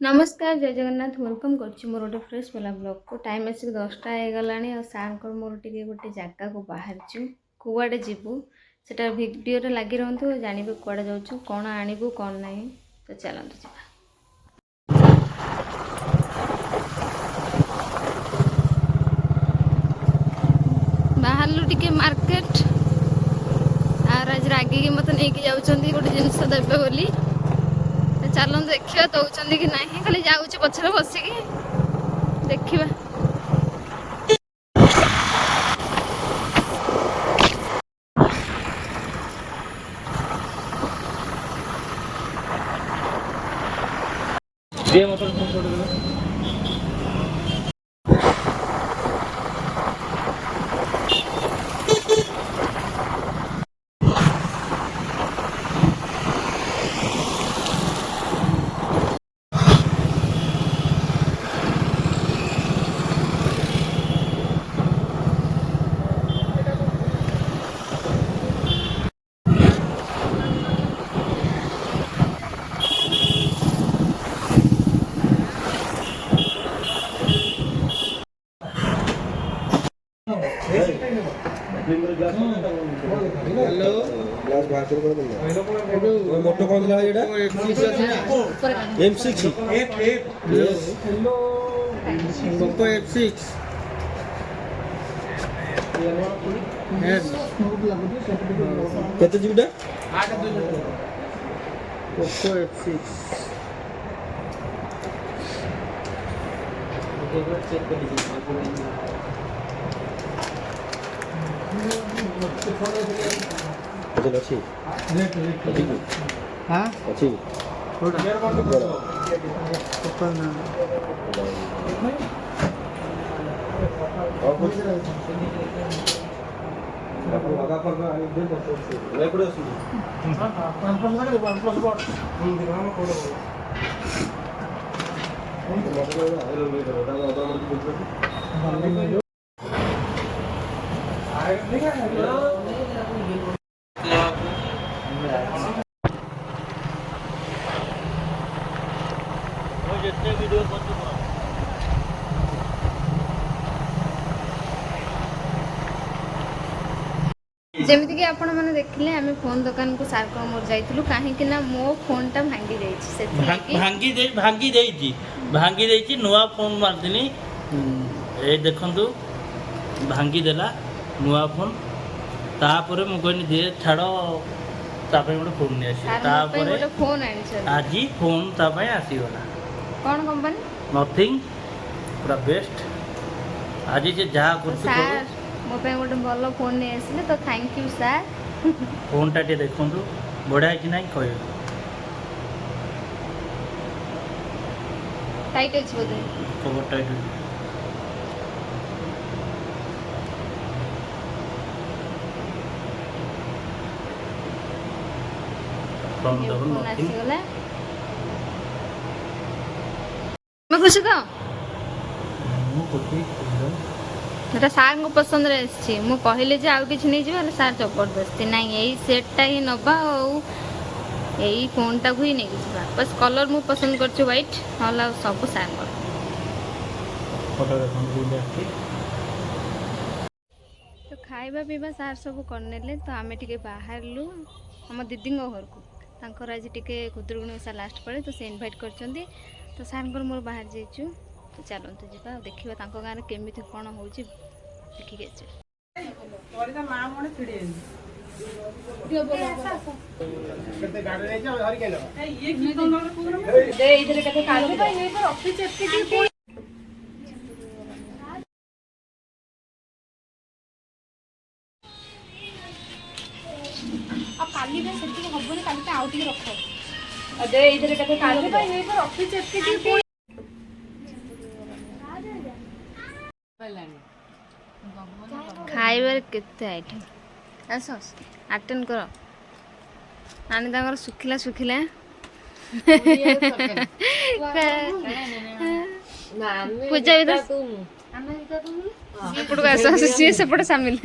नमस्कार जय जगन्नाथ वेलकम कर मोर गोटे फ्रेश वाला ब्लॉग को टाइम आसिक 10टा हो गलानी और सार मोर टे गोटे जगह को बाहर कुआड़े जीवु सेटा वीडियो रे लगी रहतु जानवे कुआड़े जाऊँ कौन आणबू कौन ना तो चलते जा बाहर टिके मार्केट आज रागिकी मत नहीं जाऊँगी गोटे जिनस देवे बोली चलते देखा दौरान कि ना खाली जाऊँ पछरे बसिकी देखा हेलो ग्लास बाहर कर दो वो मोटो कौन सा है एटा M6 हेलो मोटो F6 केते जीबीटा 8 मोटो F6 चेक कर लीजिए अच्छा अच्छी हाँ अच्छी जमीती कि आपण मैंने देखिले आम फोन दुकान को सार को मोर जाइलु कहीं मो फोन टा भांगी भांगी नुआ फोन मारदिनी ए देखंतु भांगी देला नुआ फोन तापर मु कहनी दे छाड़ तापर गोटे फोन नहीं आसी तापर फोन आनी आज फोन तापर आसीगला कौन कंपनी नथिंग पूरा बेस्ट आज जे जहा करछ मो पे गोटे भल फोन नहीं आसिले तो थैंक यू सर फोन टा देखंतु बढ़िया कि नहीं कह टाइट अछि बोले cover tight from double nothing मैं खुश तो मु कोठी এটা ସାର୍ ପସନ୍ଦ ରେ ଆସିଛି ମୁଁ କହିଲେ ଯେ ଆଉ କିଛି ନେଇଯିବେ ହେଲେ ସାର୍ ଜବରଦସ୍ତି ନାଇଁ ଏଇ ସେଟ୍ଟା ହିଁ ନେବା ଆଉ ଏଇ ଫୋନ୍ଟାକୁ ହିଁ ନେଇକି ଯିବା ବସ୍ କଲର୍ ମୁଁ ପସନ୍ଦ କରିଛି ହ୍ୱାଇଟ୍ ନହେଲେ ଆଉ ସବୁ ସାର୍ଙ୍କର ତ ଖାଇବା ପିଇବା ସାର୍ ସବୁ କରିନେଲେ ତ ଆମେ ଟିକେ ବାହାରିଲୁ ଆମ ଦିଦିଙ୍କ ଘରକୁ ତାଙ୍କର ଆଜି ଟିକେ ଖୁଦୁରୁକୁଣୀ ଓଷା ଲାଷ୍ଟ ପଡ଼େ ତ ସେ ଇନଭାଇଟ୍ କରିଛନ୍ତି ତ ସାର୍ଙ୍କର ମୋର ବାହାରି ଯାଇଛୁ तो चलते जा देखा तांको गाँव में केमिति कौन हो देखिक खाइबार केते आइटम आस अटेंड कर नानी तांकर सुखिला सुखिला पूजा भी तो सेपट सामिल